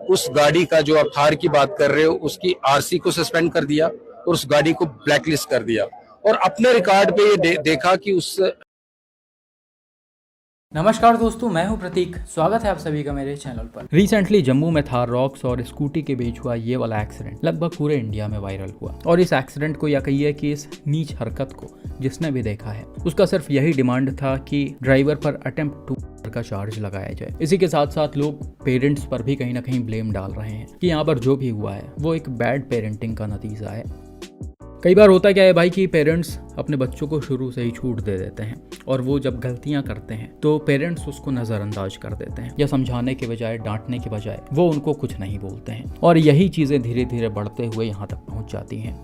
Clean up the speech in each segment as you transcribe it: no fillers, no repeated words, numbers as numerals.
उस गाड़ी का जो आप थार की बात कर रहे हो उसकी आरसी को सस्पेंड कर दिया और उस गाड़ी को ब्लैकलिस्ट कर दिया और अपने रिकॉर्ड पे ये देखा कि उस नमस्कार दोस्तों, मैं हूं प्रतीक। स्वागत है आप सभी का मेरे चैनल पर। रिसेंटली जम्मू में थार रॉक्स और स्कूटी के बीच हुआ ये वाला एक्सीडेंट लगभग पूरे इंडिया में वायरल हुआ और इस एक्सीडेंट को या कहिए कि इस नीच हरकत को जिसने भी देखा है उसका सिर्फ यही डिमांड था कि ड्राइवर पर अटेम्प्ट टू का चार्ज लगाया जाए। इसी के साथ साथ लोग पेरेंट्स पर भी कहीं ना कहीं ब्लेम डाल रहे हैं कि यहाँ पर जो भी हुआ है वो एक बैड पेरेंटिंग का नतीजा है। कई बार होता क्या है भाई कि पेरेंट्स अपने बच्चों को शुरू से ही छूट दे देते हैं और वो जब गलतियां करते हैं तो पेरेंट्स उसको नज़रअंदाज कर देते हैं या समझाने के बजाय, डांटने के बजाय वो उनको कुछ नहीं बोलते हैं और यही चीज़ें धीरे धीरे बढ़ते हुए यहाँ तक पहुँच जाती हैं।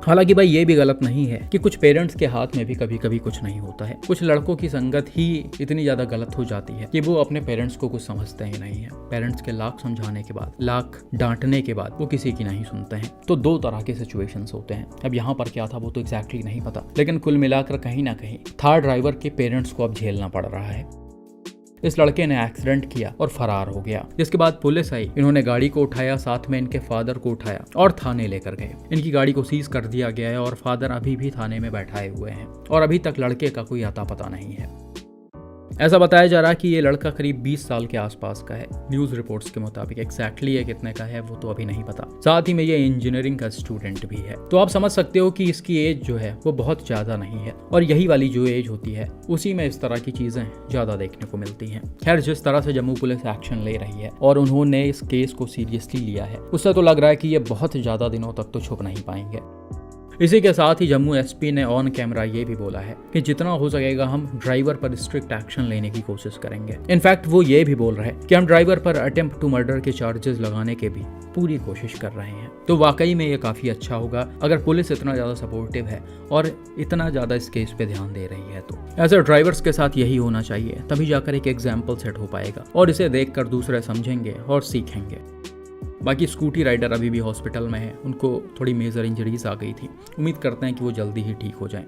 हालांकि भाई ये भी गलत नहीं है कि कुछ पेरेंट्स के हाथ में भी कभी कभी कुछ नहीं होता है। कुछ लड़कों की संगत ही इतनी ज़्यादा गलत हो जाती है कि वो अपने पेरेंट्स को कुछ समझते ही नहीं है। पेरेंट्स के लाख समझाने के बाद, लाख डांटने के बाद वो किसी की नहीं सुनते हैं। तो दो तरह के सिचुएशंस होते हैं। अब यहाँ पर क्या था वो तो एग्जैक्टली नहीं पता, लेकिन कुल मिलाकर कहीं ना कहीं थार ड्राइवर के पेरेंट्स को अब झेलना पड़ रहा है। इस लड़के ने एक्सीडेंट किया और फरार हो गया, जिसके बाद पुलिस आई, इन्होंने गाड़ी को उठाया, साथ में इनके फादर को उठाया और थाने लेकर गए। इनकी गाड़ी को सीज कर दिया गया है और फादर अभी भी थाने में बैठाए हुए हैं और अभी तक लड़के का कोई अता पता नहीं है। ऐसा बताया जा रहा है कि ये लड़का करीब 20 साल के आसपास का है, न्यूज़ रिपोर्ट्स के मुताबिक। एग्जैक्टली ये कितने का है वो तो अभी नहीं पता। साथ ही में ये इंजीनियरिंग का स्टूडेंट भी है, तो आप समझ सकते हो कि इसकी एज जो है वो बहुत ज़्यादा नहीं है और यही वाली जो एज होती है उसी में इस तरह की चीज़ें ज़्यादा देखने को मिलती हैं। खैर, जिस तरह से जम्मू पुलिस एक्शन ले रही है और उन्होंने इस केस को सीरियसली लिया है, उससे तो लग रहा है कि ये बहुत ज़्यादा दिनों तक तो छुप नहीं पाएंगे। इसी के साथ ही जम्मू एसपी ने ऑन कैमरा ये भी बोला है कि जितना हो सकेगा हम ड्राइवर पर स्ट्रिक्ट एक्शन लेने की कोशिश करेंगे। इनफैक्ट वो ये भी बोल रहे हैं कि हम ड्राइवर पर अटेम्प्ट टू मर्डर के चार्जेस लगाने के भी पूरी कोशिश कर रहे हैं। तो वाकई में ये काफ़ी अच्छा होगा अगर पुलिस इतना ज़्यादा सपोर्टिव है और इतना ज़्यादा इस केस पे ध्यान दे रही है। तो ऐसे ड्राइवर्स के साथ यही होना चाहिए, तभी जाकर एक एग्जाम्पल सेट हो पाएगा और इसे देखकर दूसरे समझेंगे और सीखेंगे। बाकी स्कूटी राइडर अभी भी हॉस्पिटल में है, उनको थोड़ी मेजर इंजरीज आ गई थी। उम्मीद करते हैं कि वो जल्दी ही ठीक हो जाएं।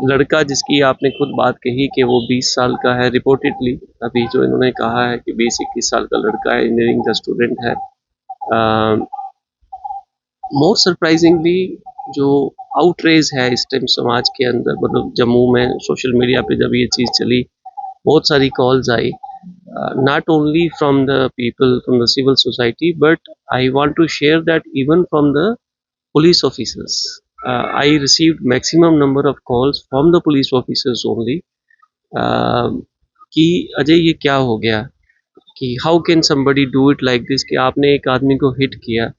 लड़का जिसकी आपने खुद बात कही कि वो 20 साल का है रिपोर्टेडली, अभी जो इन्होंने कहा है कि 20-21 साल का लड़का है, इंजीनियरिंग का स्टूडेंट है। मोर सरप्राइजिंगली जो आउटरेज है इस टाइम समाज के अंदर, मतलब जम्मू में सोशल मीडिया पे जब ये चीज़ चली, बहुत सारी calls I, not only from the people from the civil society, but I want to share that even from the police officers. I received maximum number of calls from the police officers only, कि अजय ये क्या हो गया, कि how can somebody do it like this, कि आपने एक आदमी को हिट किया,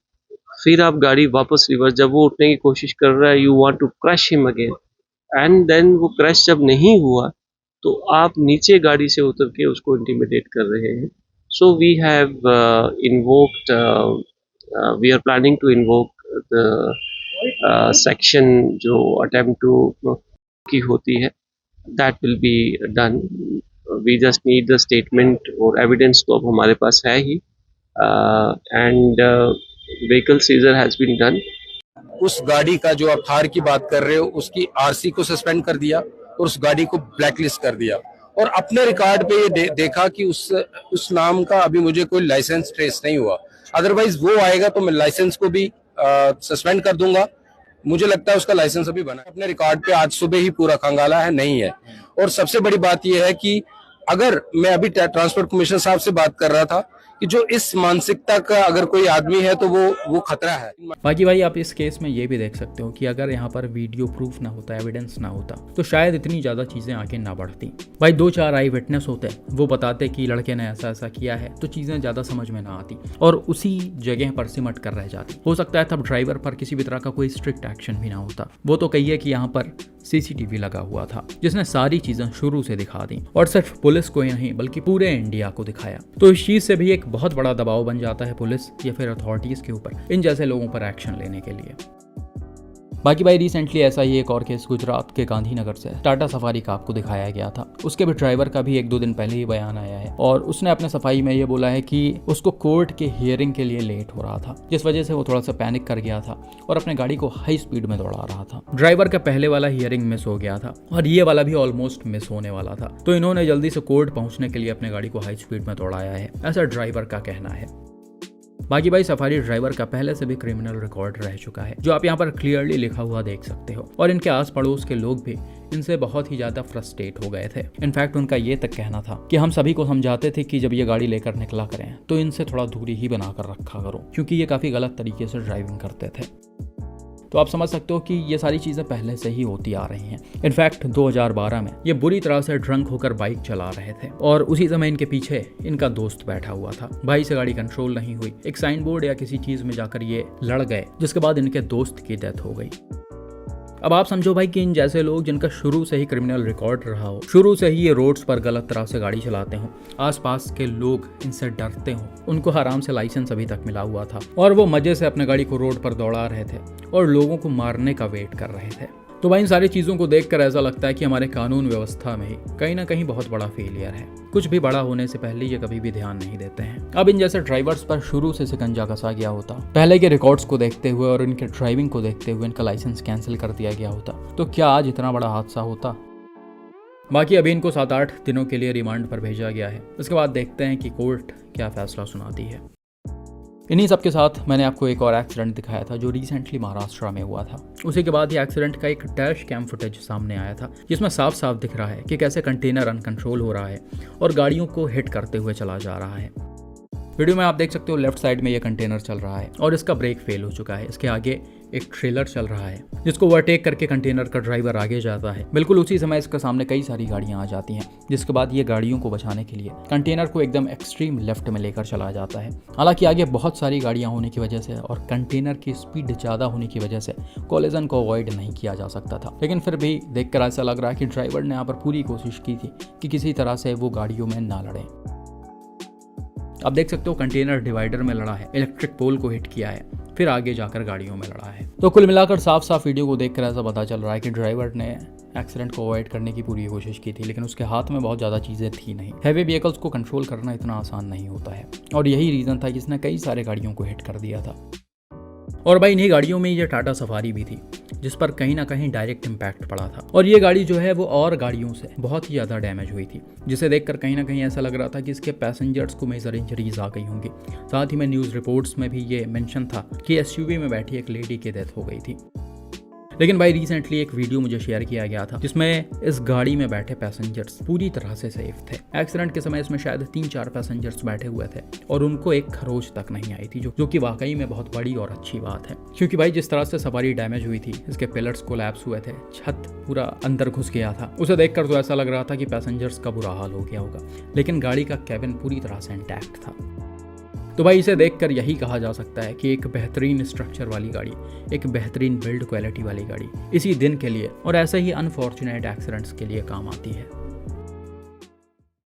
फिर आप गाड़ी वापस रिवर्स, जब वो उठने की कोशिश कर रहा है, you want to crush him again, and then वो क्रश जब नहीं हुआ तो आप नीचे गाड़ी से उतर के उसको इंटिमिडेट कर रहे हैं। So we have invoked, we are planning to invoke the section जो अटेम्प्ट टू की होती है, that will be done. We just need the statement और एविडेंस तो अब हमारे पास है ही, and vehicle seizure has been done. उस गाड़ी का जो आप थार की बात कर रहे हो उसकी आरसी को सस्पेंड कर दिया और उस गाड़ी को ब्लैकलिस्ट कर दिया और अपने रिकॉर्ड पे ये देखा कि उस नाम का अभी मुझे कोई लाइसेंस ट्रेस नहीं हुआ। अदरवाइज वो आएगा तो मैं लाइसेंस को भी सस्पेंड कर दूंगा। मुझे लगता है उसका लाइसेंस अभी बना अपने रिकॉर्ड पे आज सुबह ही पूरा खंगाला है, नहीं है। और सबसे बड़ी बात यह है कि अगर मैं अभी ट्रांसपोर्ट कमिश्नर साहब से बात कर रहा था कि जो इस मानसिकता का अगर कोई आदमी है तो वो खतरा है। बाकी भाई आप इस केस में ये भी देख सकते हो कि अगर यहाँ पर वीडियो प्रूफ ना होता, एविडेंस ना होता, तो शायद इतनी ज़्यादा चीज़ें आगे ना बढ़ती। भाई 2-4 आई विटनेस होते, वो बताते कि लड़के ने ऐसा ऐसा किया है, तो चीज़ें ज़्यादा समझ में ना आती और उसी जगह पर सिमट कर रह जाती। हो सकता है तब ड्राइवर पर किसी भी तरह का कोई स्ट्रिक्ट एक्शन भी ना होता। वो तो कहिए कि यहाँ पर सीसीटीवी लगा हुआ था जिसने सारी चीज़ें शुरू से दिखा दी और सिर्फ पुलिस को ही नहीं बल्कि पूरे इंडिया को दिखाया। तो इस चीज़ से भी एक बहुत बड़ा दबाव बन जाता है पुलिस या फिर अथॉरिटीज़ के ऊपर इन जैसे लोगों पर एक्शन लेने के लिए। बाकी भाई रिसेंटली ऐसा ही एक और केस गुजरात के गांधीनगर से टाटा सफारी का आपको दिखाया गया था। उसके भी ड्राइवर का भी 1-2 दिन पहले ही बयान आया है और उसने अपने सफाई में ये बोला है कि उसको कोर्ट के हियरिंग के लिए लेट हो रहा था, जिस वजह से वो थोड़ा सा पैनिक कर गया था और अपने गाड़ी को हाई स्पीड में दौड़ा रहा था। ड्राइवर का पहले वाला हियरिंग मिस हो गया था और ये वाला भी ऑलमोस्ट मिस होने वाला था, तो इन्होंने जल्दी से कोर्ट पहुंचने के लिए अपने गाड़ी को हाई स्पीड में दौड़ाया है, ऐसा ड्राइवर का कहना है। बाकी भाई सफारी ड्राइवर का पहले से भी क्रिमिनल रिकॉर्ड रह चुका है, जो आप यहाँ पर क्लियरली लिखा हुआ देख सकते हो। और इनके आस पड़ोस के लोग भी इनसे बहुत ही ज्यादा फ्रस्ट्रेट हो गए थे। इनफैक्ट उनका ये तक कहना था कि हम सभी को समझाते थे कि जब ये गाड़ी लेकर निकला करें तो इनसे थोड़ा दूरी ही बनाकर रखा करो, क्योंकि ये काफी गलत तरीके से ड्राइविंग करते थे। तो आप समझ सकते हो कि ये सारी चीज़ें पहले से ही होती आ रही हैं। इनफैक्ट 2012 में ये बुरी तरह से ड्रंक होकर बाइक चला रहे थे और उसी समय इनके पीछे इनका दोस्त बैठा हुआ था। भाई से गाड़ी कंट्रोल नहीं हुई, एक साइन बोर्ड या किसी चीज़ में जाकर ये लड़ गए, जिसके बाद इनके दोस्त की डेथ हो गई। अब आप समझो भाई कि इन जैसे लोग जिनका शुरू से ही क्रिमिनल रिकॉर्ड रहा हो, शुरू से ही ये रोड्स पर गलत तरह से गाड़ी चलाते हो, आसपास के लोग इनसे डरते हो, उनको आराम से लाइसेंस अभी तक मिला हुआ था और वो मजे से अपने गाड़ी को रोड पर दौड़ा रहे थे और लोगों को मारने का वेट कर रहे थे। तो भाई इन सारी चीज़ों को देखकर ऐसा लगता है कि हमारे कानून व्यवस्था में ही कहीं ना कहीं बहुत बड़ा फेलियर है। कुछ भी बड़ा होने से पहले ये कभी भी ध्यान नहीं देते हैं। अब इन जैसे ड्राइवर्स पर शुरू से शिकंजा कसा गया होता, पहले के रिकॉर्ड्स को देखते हुए और इनके ड्राइविंग को देखते हुए इनका लाइसेंस कैंसिल कर दिया गया होता, तो क्या आज इतना बड़ा हादसा होता। बाकी अभी इनको 7-8 दिनों के लिए रिमांड पर भेजा गया है। इसके बाद देखते हैं कि कोर्ट क्या फैसला सुनाती है। इन्हीं सब के साथ मैंने आपको एक और एक्सीडेंट दिखाया था जो रिसेंटली महाराष्ट्र में हुआ था। उसी के बाद ही एक्सीडेंट का एक डैश कैम फुटेज सामने आया था, जिसमें साफ साफ दिख रहा है कि कैसे कंटेनर अनकंट्रोल हो रहा है और गाड़ियों को हिट करते हुए चला जा रहा है। वीडियो में आप देख सकते हो लेफ्ट साइड में ये कंटेनर चल रहा है और इसका ब्रेक फेल हो चुका है। इसके आगे एक ट्रेलर चल रहा है जिसको ओवरटेक करके कंटेनर का ड्राइवर आगे जाता है। बिल्कुल उसी समय इसके सामने कई सारी गाड़ियां आ जाती हैं, जिसके बाद ये गाड़ियों को बचाने के लिए कंटेनर को एकदम एक्सट्रीम लेफ्ट में लेकर चला जाता है। हालांकि आगे बहुत सारी गाड़ियां होने की वजह से और कंटेनर की स्पीड ज़्यादा होने की वजह से कोलिजन को अवॉइड नहीं किया जा सकता था, लेकिन फिर भी देखकर ऐसा लग रहा है कि ड्राइवर ने यहाँ पर पूरी कोशिश की थी कि किसी तरह से वो गाड़ियों में ना लड़े। आप देख सकते हो कंटेनर डिवाइडर में लड़ा है, इलेक्ट्रिक पोल को हिट किया है, फिर आगे जाकर गाड़ियों में लड़ा है। तो कुल मिलाकर साफ साफ वीडियो को देखकर ऐसा पता चल रहा है कि ड्राइवर ने एक्सीडेंट को अवॉइड करने की पूरी कोशिश की थी, लेकिन उसके हाथ में बहुत ज़्यादा चीज़ें थी नहीं। हैवी व्हीकल्स को कंट्रोल करना इतना आसान नहीं होता है और यही रीज़न था कि इसने कई सारे गाड़ियों को हिट कर दिया था। और भाई इन्हीं गाड़ियों में ये टाटा सफारी भी थी, जिस पर कहीं ना कहीं डायरेक्ट इम्पैक्ट पड़ा था। और ये गाड़ी जो है वो और गाड़ियों से बहुत ही ज़्यादा डैमेज हुई थी, जिसे देखकर कहीं ना कहीं ऐसा लग रहा था कि इसके पैसेंजर्स को मेजर इंजरीज आ गई होंगी। साथ ही में न्यूज़ रिपोर्ट्स में भी ये मेंशन था कि एसयूवी में बैठी एक लेडी की डेथ हो गई थी। लेकिन भाई रिसेंटली एक वीडियो मुझे शेयर किया गया था जिसमें इस गाड़ी में बैठे पैसेंजर्स पूरी तरह से सेफ थे। एक्सीडेंट के समय इसमें शायद 3-4 पैसेंजर्स बैठे हुए थे और उनको एक खरोच तक नहीं आई थी, जो कि वाकई में बहुत बड़ी और अच्छी बात है। क्योंकि भाई जिस तरह से सवारी डैमेज हुई थी, इसके पिलर्स कोलैप्स हुए थे, छत पूरा अंदर घुस गया था, उसे देखकर तो ऐसा लग रहा था कि पैसेंजर्स का बुरा हाल हो गया होगा, लेकिन गाड़ी का कैबिन पूरी तरह से इंटैक्ट था। तो भाई इसे देखकर यही कहा जा सकता है कि एक बेहतरीन स्ट्रक्चर वाली गाड़ी, एक बेहतरीन बिल्ड क्वालिटी वाली गाड़ी इसी दिन के लिए और ऐसे ही अनफॉर्चुनेट एक्सीडेंट्स के लिए काम आती है।